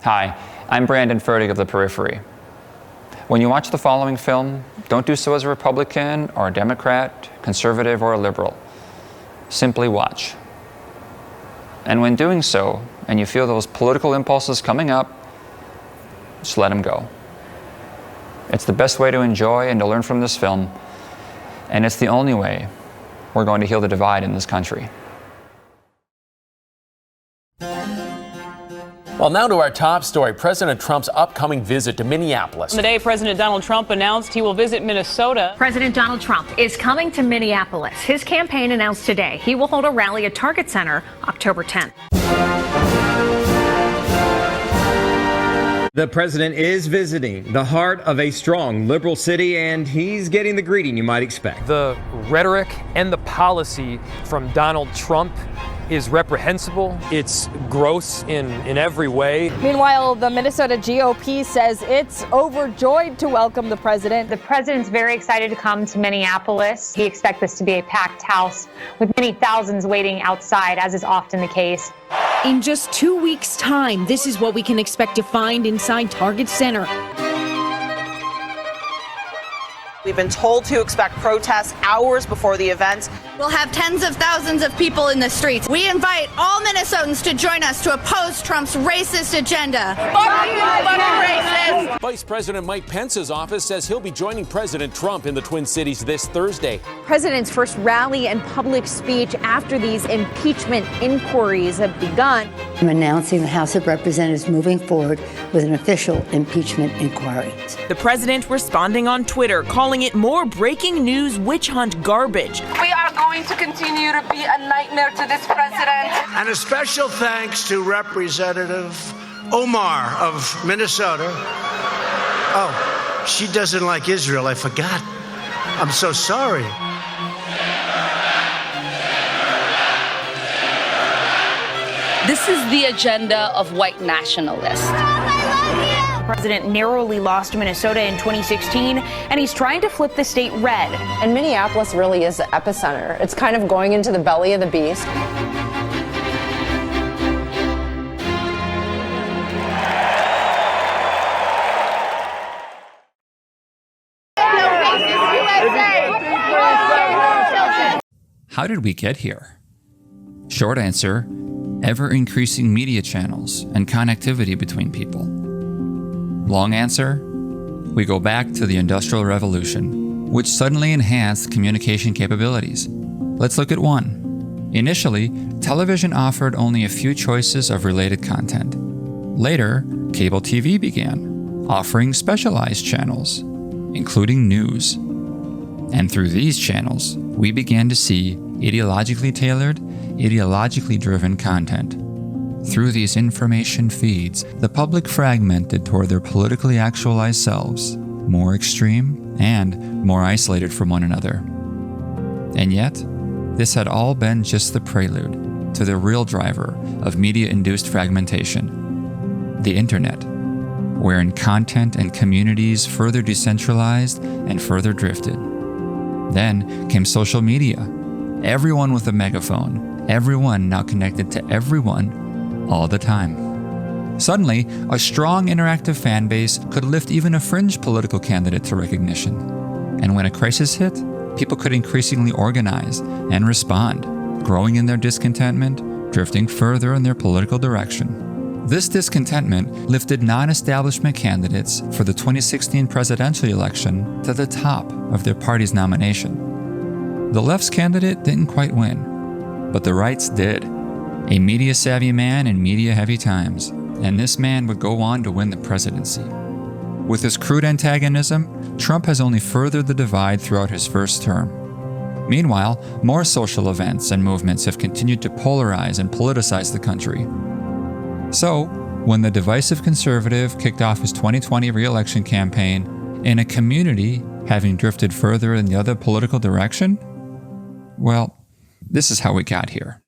Hi, I'm Brandon Ferdig of The Periphery. When you watch the following film, don't do so as a Republican or a Democrat, conservative or a liberal. Simply watch. And when doing so, and you feel those political impulses coming up, just let them go. It's the best way to enjoy and to learn from this film, and it's the only way we're going to heal the divide in this country. Well, now to our top story, President Trump's upcoming visit to Minneapolis. Today, President Donald Trump announced he will visit Minnesota. President Donald Trump is coming to Minneapolis. His campaign announced today he will hold a rally at Target Center October 10th. The president is visiting the heart of a strong liberal city, and he's getting the greeting you might expect. The rhetoric and the policy from Donald Trump is reprehensible. It's gross in every way. Meanwhile, the Minnesota GOP says it's overjoyed to welcome the president. The president's very excited to come to Minneapolis. He expects this to be a packed house with many thousands waiting outside, as is often the case. In just 2 weeks' time, this is what we can expect to find inside Target Center. We've been told to expect protests hours before the event. We'll have tens of thousands of people in the streets. We invite all Minnesotans to join us to oppose Trump's racist agenda. Fuck racist! Vice President Mike Pence's office says he'll be joining President Trump in the Twin Cities this Thursday. President's first rally and public speech after these impeachment inquiries have begun. I'm announcing the House of Representatives moving forward with an official impeachment inquiry. The president responding on Twitter, calling it more breaking news witch hunt garbage. We are going to continue to be a nightmare to this president. And a special thanks to Representative Omar of Minnesota. Oh, she doesn't like Israel. I forgot. I'm so sorry. This is the agenda of white nationalists. The president narrowly lost Minnesota in 2016, and he's trying to flip the state red. And Minneapolis really is the epicenter. It's kind of going into the belly of the beast. How did we get here? Short answer, ever-increasing media channels and connectivity between people. Long answer, we go back to the Industrial Revolution, which suddenly enhanced communication capabilities. Let's look at one. Initially, television offered only a few choices of related content. Later, cable TV began, offering specialized channels, including news. And through these channels, we began to see ideologically tailored, ideologically driven content. Through these information feeds, the public fragmented toward their politically actualized selves, more extreme and more isolated from one another. And yet, this had all been just the prelude to the real driver of media-induced fragmentation, the internet, wherein content and communities further decentralized and further drifted. Then came social media. Everyone with a megaphone, everyone now connected to everyone all the time. Suddenly, a strong interactive fan base could lift even a fringe political candidate to recognition. And when a crisis hit, people could increasingly organize and respond, growing in their discontentment, drifting further in their political direction. This discontentment lifted non-establishment candidates for the 2016 presidential election to the top of their party's nomination. The left's candidate didn't quite win, but the right's did. A media-savvy man in media-heavy times, and this man would go on to win the presidency. With his crude antagonism, Trump has only furthered the divide throughout his first term. Meanwhile, more social events and movements have continued to polarize and politicize the country. So, when the divisive conservative kicked off his 2020 re-election campaign in a community having drifted further in the other political direction, well, this is how we got here.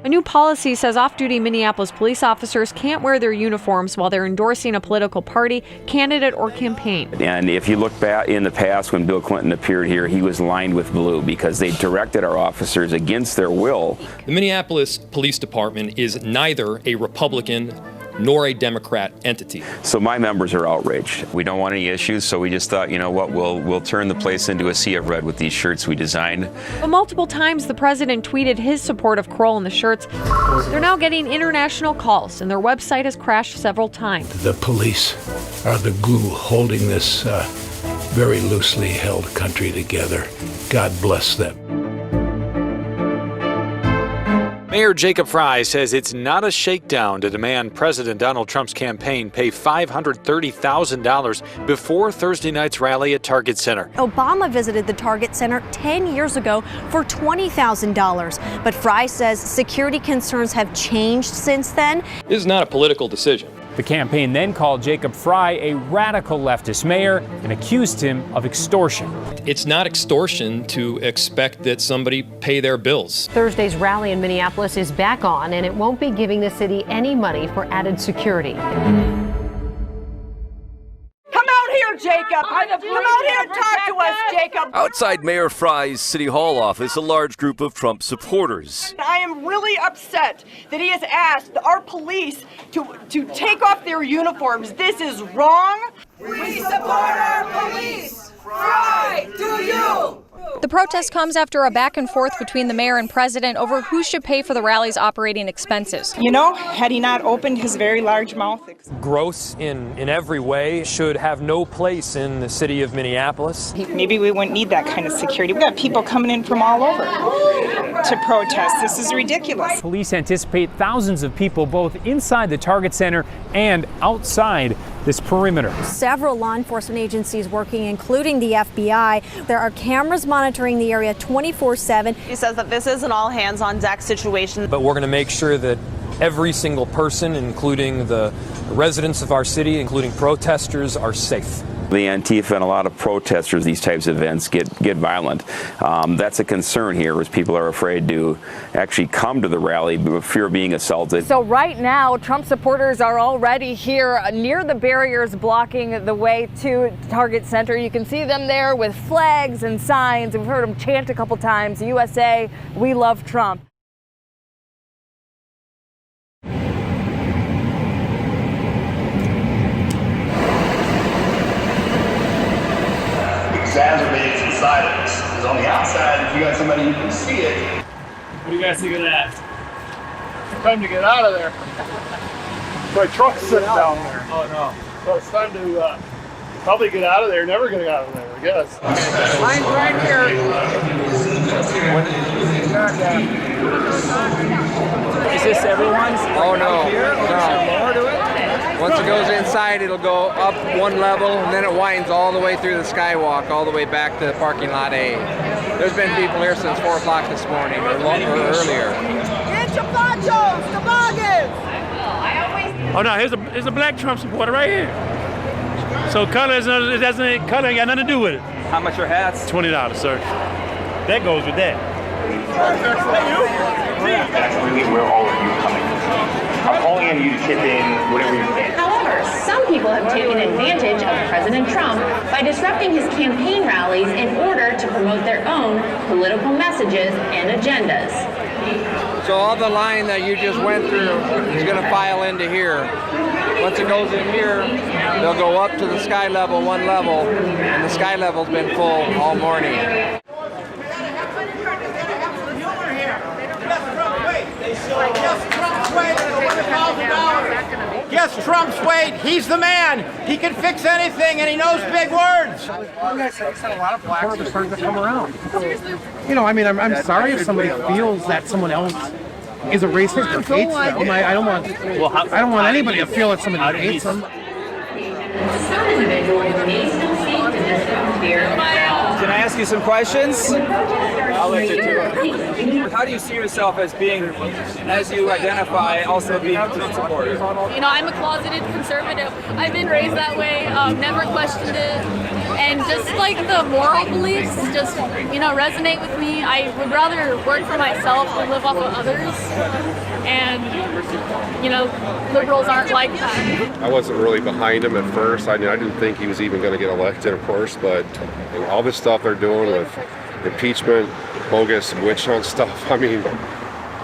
A new policy says off-duty Minneapolis police officers can't wear their uniforms while they're endorsing a political party, candidate, or campaign. And if you look back in the past when Bill Clinton appeared here, he was lined with blue because they directed our officers against their will. The Minneapolis Police Department is neither a Republican nor a Democrat entity. So my members are outraged. We don't want any issues, so we just thought, you know what, we'll turn the place into a sea of red with these shirts we designed. But multiple times the president tweeted his support of Kroll in the shirts. They're now getting international calls, and their website has crashed several times. The police are the glue holding this very loosely held country together. God bless them. Mayor Jacob Frey says it's not a shakedown to demand President Donald Trump's campaign pay $530,000 before Thursday night's rally at Target Center. Obama visited the Target Center 10 years ago for $20,000. But Frey says security concerns have changed since then. This is not a political decision. The campaign then called Jacob Frey a radical leftist mayor and accused him of extortion. It's not extortion to expect that somebody pay their bills. Thursday's rally in Minneapolis is back on, and it won't be giving the city any money for added security. Come out here, Jacob. Come out here and talk to us, Jacob. Outside Mayor Frey's City Hall office, a large group of Trump supporters. I am really upset that he has asked our police to take off their uniforms. This is wrong. We support our police. Frey, do you? The protest comes after a back and forth between the mayor and president over who should pay for the rally's operating expenses. You know, had he not opened his very large mouth. Gross in every way, should have no place in the city of Minneapolis. Maybe we wouldn't need that kind of security. We've got people coming in from all over to protest. This is ridiculous. Police anticipate thousands of people both inside the Target Center and outside this perimeter. Several law enforcement agencies working, including the FBI. There are cameras monitoring the area 24/7. He says that this is an all hands on deck situation. But we're going to make sure that every single person, including the residents of our city, including protesters, are safe. The Antifa and a lot of protesters, these types of events get violent. That's a concern here, as people are afraid to actually come to the rally with fear of being assaulted. So right now, Trump supporters are already here near the barriers blocking the way to Target Center. You can see them there with flags and signs. We've heard them chant a couple times, USA, we love Trump. Exacerbates the silence. Because on the outside, if you got somebody who can see it. What do you guys think of that? It's time to get out of there. My truck's sitting down there. Oh no. So it's time to probably get out of there. Never get out of there, I guess. Mine's right here. Is this everyone's? Oh no. Once it goes inside, it'll go up one level, and then it winds all the way through the skywalk, all the way back to parking lot A. There's been people here since 4 o'clock this morning, or earlier. Get your ponchos, toboggans! Oh no, here's a black Trump supporter right here. So color ain't got nothing to do with it. How much are hats? $20, sir. That goes with that. That's really where all of you come in. I'm calling on you to chip in whatever you can. However, some people have taken advantage of President Trump by disrupting his campaign rallies in order to promote their own political messages and agendas. So all the line that you just went through is going to file into here. Once it goes in here, they'll go up to the sky level, one level, and the sky level's been full all morning. Yes, Trump's weight. He's the man. He can fix anything, and he knows big words. You guys said a lot of blacks are starting to come around. You know, I mean, I'm sorry if somebody feels that someone else is a racist or hates them. I don't want anybody to feel that somebody hates them. Some individuals may still seek to distance fear. Can I ask you some questions? I'll let you do it. How do you see yourself as being, as you identify, also being a Trump supporter? You know, I'm a closeted conservative. I've been raised that way, never questioned it. And just like the moral beliefs just, resonate with me. I would rather work for myself than live off of others. And, liberals aren't like that. I wasn't really behind him at first. I didn't think he was even going to get elected, of course, but all this stuff they're doing with impeachment, bogus witch hunt stuff,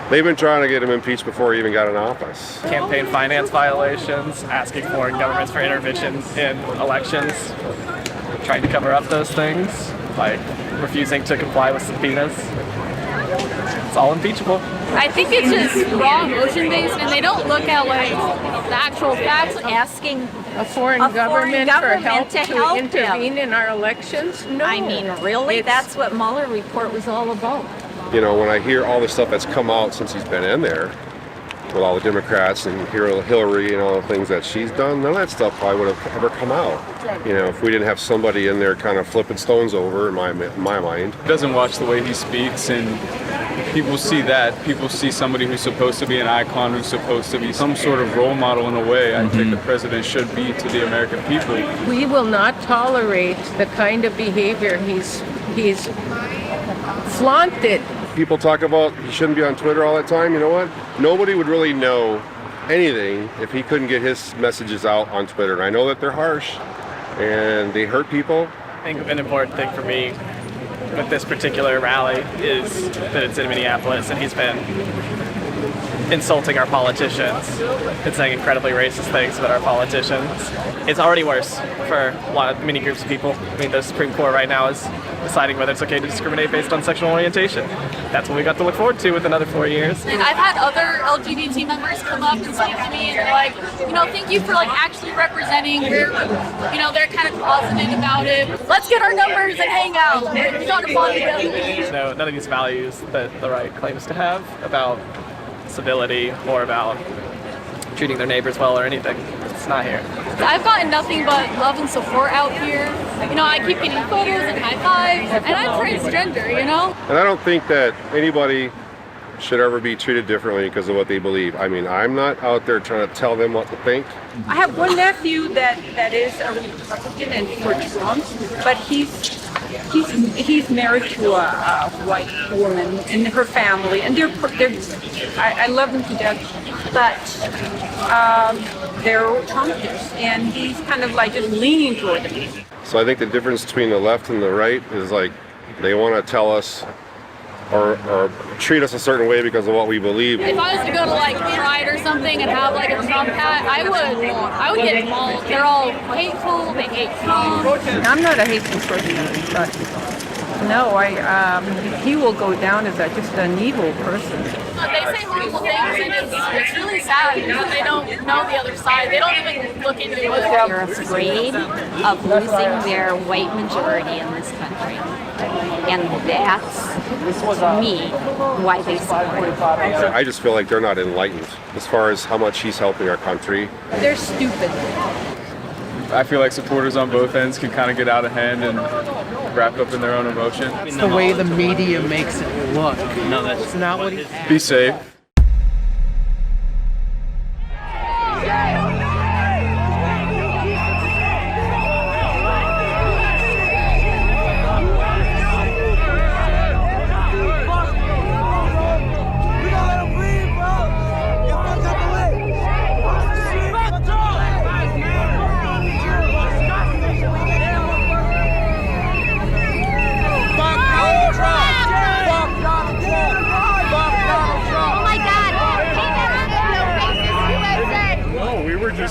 they've been trying to get him impeached before he even got in office. Campaign finance violations, asking foreign governments for intervention in elections, trying to cover up those things, like refusing to comply with subpoenas. It's all impeachable. I think it's just raw emotion-based, and they don't look at the actual facts. Asking a foreign government for help to intervene in our elections? No. Really? That's what Mueller report was all about. When I hear all the stuff that's come out since he's been in there, with all the Democrats and Hillary and all the things that she's done, none of that stuff probably would have ever come out. If we didn't have somebody in there kind of flipping stones over, in my mind. He doesn't watch the way he speaks, and people see that. People see somebody who's supposed to be an icon, who's supposed to be some sort of role model in a way I think the president should be to the American people. We will not tolerate the kind of behavior he's flaunted. People talk about he shouldn't be on Twitter all the time. You know what? Nobody would really know anything if he couldn't get his messages out on Twitter. And I know that they're harsh and they hurt people. I think an important thing for me with this particular rally is that it's in Minneapolis and he's been insulting our politicians and saying incredibly racist things about our politicians. It's already worse for many groups of people. The Supreme Court right now is deciding whether it's okay to discriminate based on sexual orientation. That's what we got to look forward to with another 4 years. And I've had other LGBT members come up and speak to me and they're like, thank you for actually representing. They're kind of positive about it. Let's get our numbers and hang out. We gotta bond together. No, none of these values that the right claims to have about civility or about treating their neighbors well or anything. It's not here. I've gotten nothing but love and support out here. I keep getting photos and high fives, and I'm transgender, And I don't think that anybody should ever be treated differently because of what they believe. I'm not out there trying to tell them what to think. I have one nephew that is a Republican and for Trump, but he's married to a white woman and her family, and I love them to death, but they're Trumpers, and he's kind of just leaning toward them. So I think the difference between the left and the right is they want to tell us or treat us a certain way because of what we believe. If I was to go to Pride or something and have a Trump hat, I would get mauled. They're all hateful. They hate Trump. I'm not a hateful person, but no, he will go down as just an evil person. They say horrible things, and it's really sad because they don't know the other side. They don't even look into it. They're afraid of losing their white majority in this country. And that's, to me, why they support it. I just feel like they're not enlightened as far as how much he's helping our country. They're stupid. I feel like supporters on both ends can kind of get out of hand and wrap up in their own emotion. It's the way the media makes it look. No, that's not what he's... Be safe.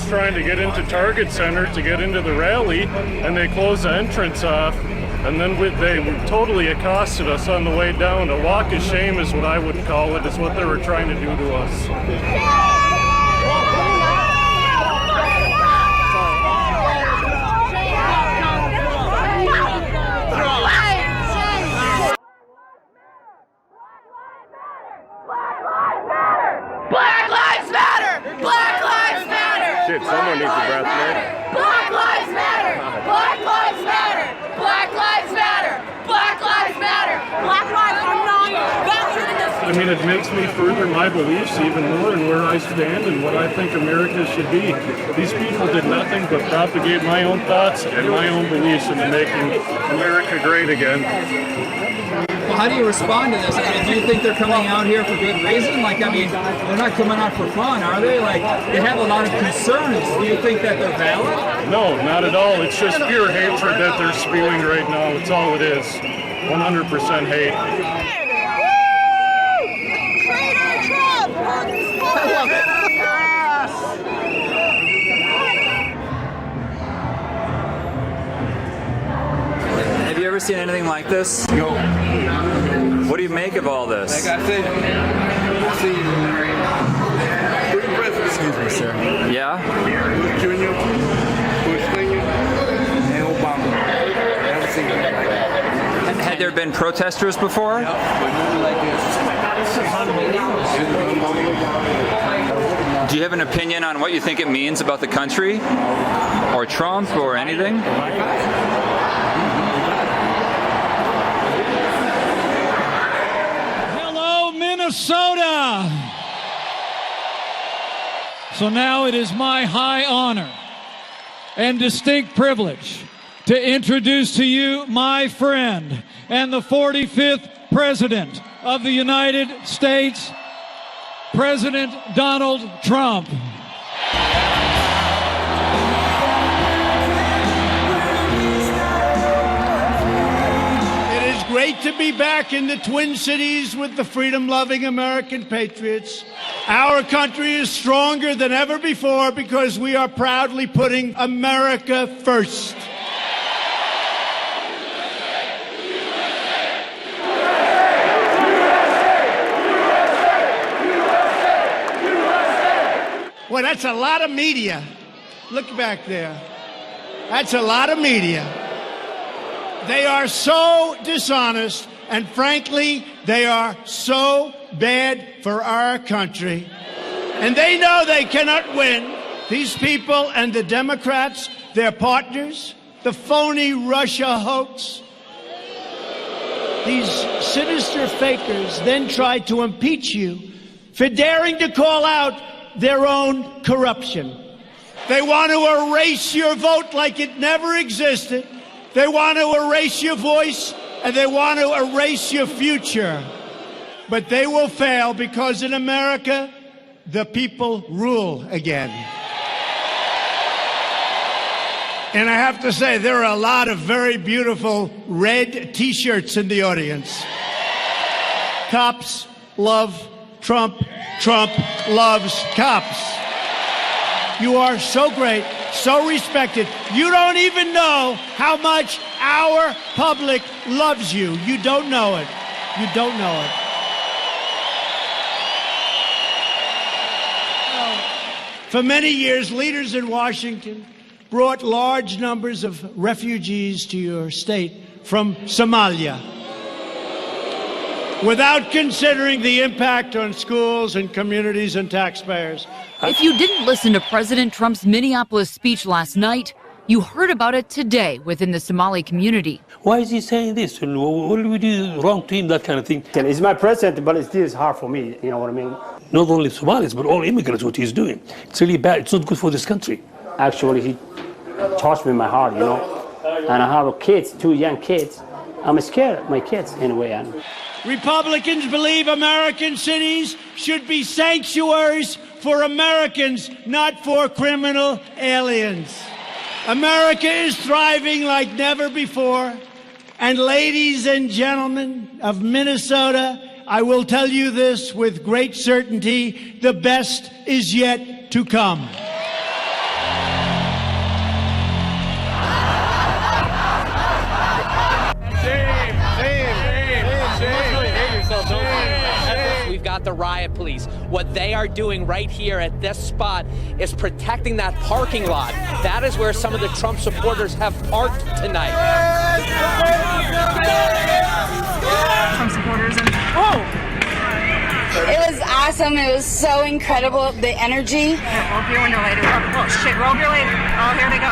Trying to get into Target Center to get into the rally, and they closed the entrance off, and then they totally accosted us on the way down. A walk of shame is what I would call it, is what they were trying to do to us. Shit, someone needs a breath, man. Black Lives Matter! Black Lives Matter! Black Lives Matter! Black Lives Matter! Black lives are not valued in this The mean, it makes me further my beliefs even more in where I stand and what I think America should be. These people did nothing but propagate my own thoughts and my own beliefs into making America great again. Well, how do you respond to this? I mean, do you think they're coming out here for good reason? Like, I mean, they're not coming out for fun, are they? Like, they have a lot of concerns. Do you think that they're valid? No, not at all. It's just pure hatred that they're spewing right now. It's all it is. 100% hate. Have you ever seen anything like this? No. What do you make of all this? Like I said, excuse me, sir. Yeah? Bush Jr., Bush Sr., and Obama. I haven't seen anything like that. Had there been protesters before? Yep, but nothing like this. Do you have an opinion on what you think it means about the country? Or Trump or anything? Hello, Minnesota! So now it is my high honor and distinct privilege to introduce to you my friend and the 45th President of the United States, President Donald Trump. It is great to be back in the Twin Cities with the freedom-loving American patriots. Our country is stronger than ever before because we are proudly putting America first. Well, that's a lot of media. Look back there. That's a lot of media. They are so dishonest, and frankly, they are so bad for our country. And they know they cannot win. These people and the Democrats, their partners, the phony Russia hoax. These sinister fakers then tried to impeach you for daring to call out their own corruption. They want to erase your vote like it never existed. They want to erase your voice, and they want to erase your future. But they will fail because in America, the people rule again. And I have to say, there are a lot of very beautiful red T-shirts in the audience. Cops love Trump. Trump loves cops. You are so great, so respected. You don't even know how much our public loves you. You don't know it. You don't know it. For many years, leaders in Washington brought large numbers of refugees to your state from Somalia, without considering the impact on schools and communities and taxpayers. If you didn't listen to President Trump's Minneapolis speech last night, you heard about it today within the Somali community. Why is he saying this? And what do we do wrong to him? That kind of thing. He's my president, but it is hard for me, you know what I mean? Not only Somalis, but all immigrants, what he's doing. It's really bad. It's not good for this country. Actually, he touched me in my heart, you know? And I have kids, 2 young kids. I'm scared of my kids in a way. Republicans believe American cities should be sanctuaries for Americans, not for criminal aliens. America is thriving like never before. And ladies and gentlemen of Minnesota, I will tell you this with great certainty, the best is yet to come. We've got the riot police. What they are doing right here at this spot is protecting that parking lot. That is where some of the Trump supporters have parked tonight. Trump supporters and it was awesome. It was so incredible. The energy. Roll up your window later. Oh shit! Roll up your window. Oh, here they go.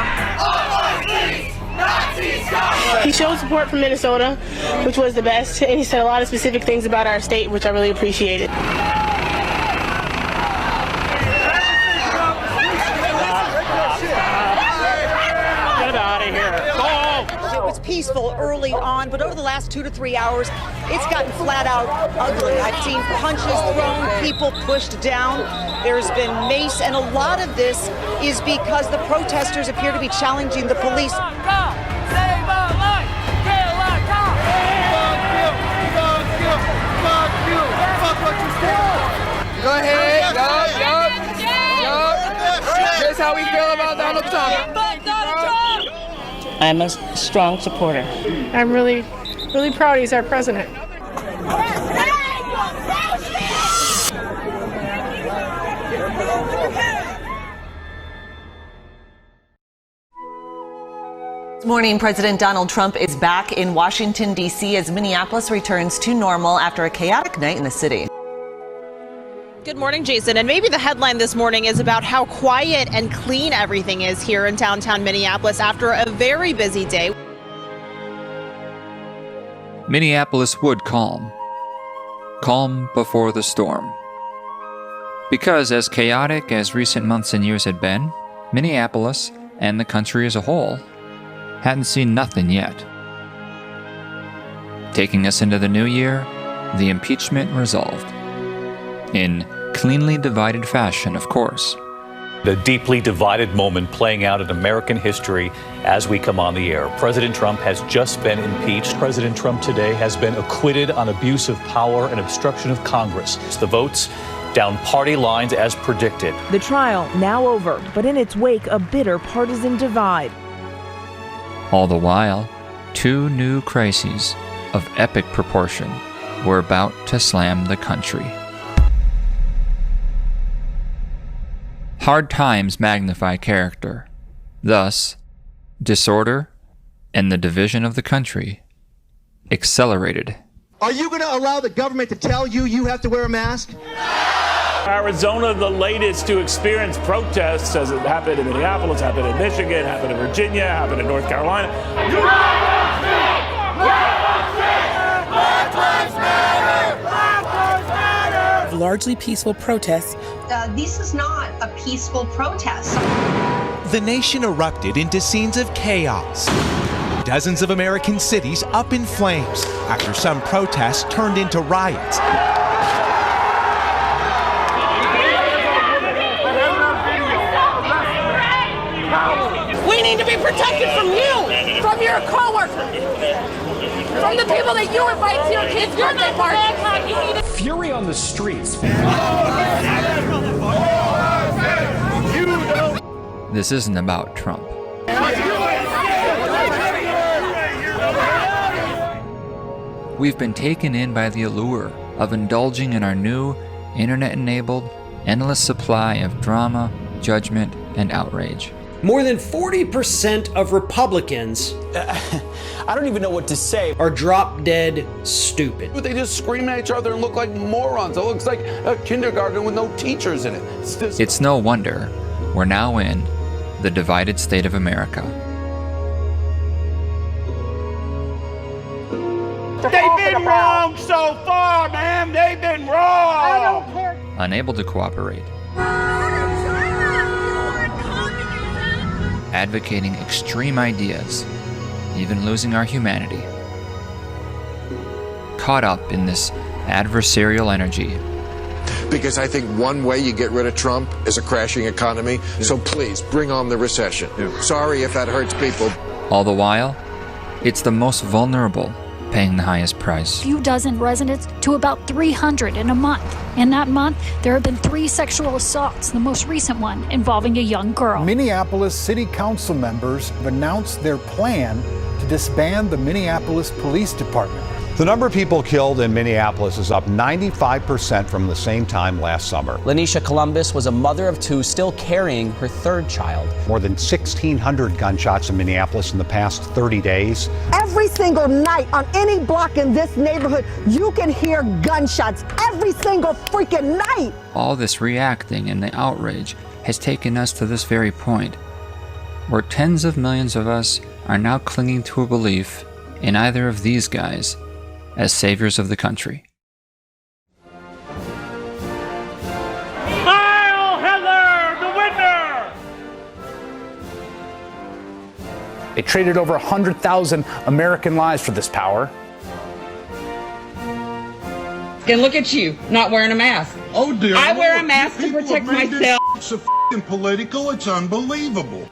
He showed support for Minnesota, which was the best, and he said a lot of specific things about our state, which I really appreciated. It was peaceful early on, but over the last 2 to 3 hours, it's gotten flat out ugly. I've seen punches thrown, people pushed down. There's been mace, and a lot of this is because the protesters appear to be challenging the police. Save our life! Kill our cop! Fuck you! Fuck what you said! Go ahead, yup. Here's how we feel about Donald Trump. I'm a strong supporter. I'm really proud he's our president. This morning, President Donald Trump is back in Washington, D.C. as Minneapolis returns to normal after a chaotic night in the city. Good morning, Jason. And maybe the headline this morning is about how quiet and clean everything is here in downtown Minneapolis after a very busy day. Minneapolis would calm. Calm before the storm. Because as chaotic as recent months and years had been, Minneapolis, and the country as a whole, hadn't seen nothing yet. Taking us into the new year, the impeachment resolved. In cleanly divided fashion, of course. A deeply divided moment playing out in American history as we come on the air. President Trump has just been impeached. President Trump today has been acquitted on abuse of power and obstruction of Congress. The votes down party lines as predicted. The trial now over, but in its wake, a bitter partisan divide. All the while, two new crises of epic proportion were about to slam the country. Hard times magnify character. Thus, disorder and the division of the country accelerated. Are you going to allow the government to tell you you have to wear a mask? Arizona, the latest to experience protests, as it happened in Minneapolis, happened in Michigan, happened in Virginia, happened in North Carolina. Largely peaceful protests. This is not a peaceful protest. The nation erupted into scenes of chaos. Dozens of American cities up in flames after some protests turned into riots. We need to be protected from you, from your coworkers, from the people that you invite to your kids' birthday parties. Fury on the streets. This isn't about Trump. We've been taken in by the allure of indulging in our new, internet-enabled, endless supply of drama, judgment, and outrage. More than 40% of Republicans, I don't even know what to say, are drop dead stupid. They just scream at each other and look like morons. It looks like a kindergarten with no teachers in it. It's no wonder we're now in the divided state of America. They've been wrong so far, man. They've been wrong. I don't care. Unable to cooperate. Advocating extreme ideas, even losing our humanity. Caught up in this adversarial energy. Because I think one way you get rid of Trump is a crashing economy. Yeah. So please, bring on the recession. Yeah. Sorry if that hurts people. All the while, it's the most vulnerable paying the highest price. Few dozen residents to about 300 in a month. In that month, there have been 3 sexual assaults, the most recent one involving a young girl. Minneapolis City Council members have announced their plan to disband the Minneapolis Police Department. The number of people killed in Minneapolis is up 95% from the same time last summer. Lanisha Columbus was a mother of 2 still carrying her 3rd child. More than 1,600 gunshots in Minneapolis in the past 30 days. Every single night on any block in this neighborhood, you can hear gunshots every single freaking night. All this reacting and the outrage has taken us to this very point, where tens of millions of us are now clinging to a belief in either of these guys as saviors of the country. Heil Hitler, the winner! They traded over 100,000 American lives for this power. And look at you, not wearing a mask. Oh dear. I wear a mask to protect myself. It's so f***ing political, it's unbelievable.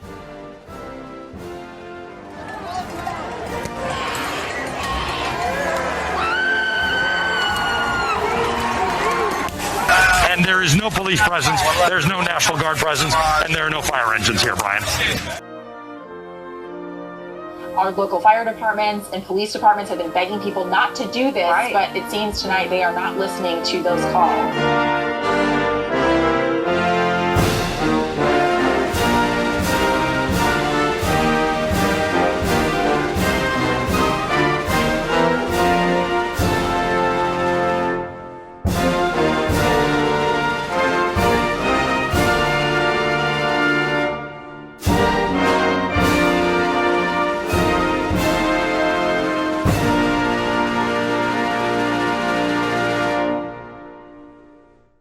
And there is no police presence, there's no National Guard presence, and there are no fire engines here, Brian. Our local fire departments and police departments have been begging people not to do this, but it seems tonight they are not listening to those calls.